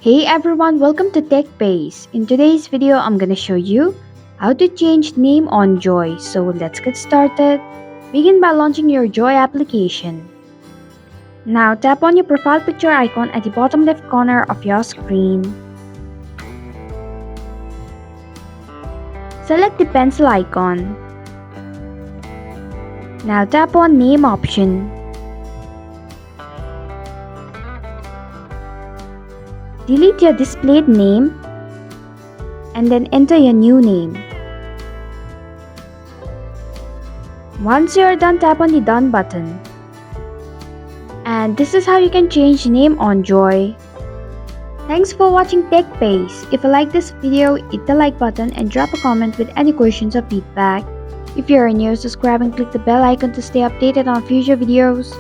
Hey everyone, welcome to TechBase. In today's video, I'm gonna show you how to change name on JOI. So let's get started. Begin by launching your JOI application. Now tap on your profile picture icon at the bottom left corner of your screen. Select the pencil icon. Now tap on name option. Delete your displayed name and then enter your new name. Once you are done, tap on the done button. And this is how you can change name on JOI. Thanks for watching TechBase. If you like this video, hit the like button and drop a comment with any questions or feedback. If you are new, subscribe and click the bell icon to stay updated on future videos.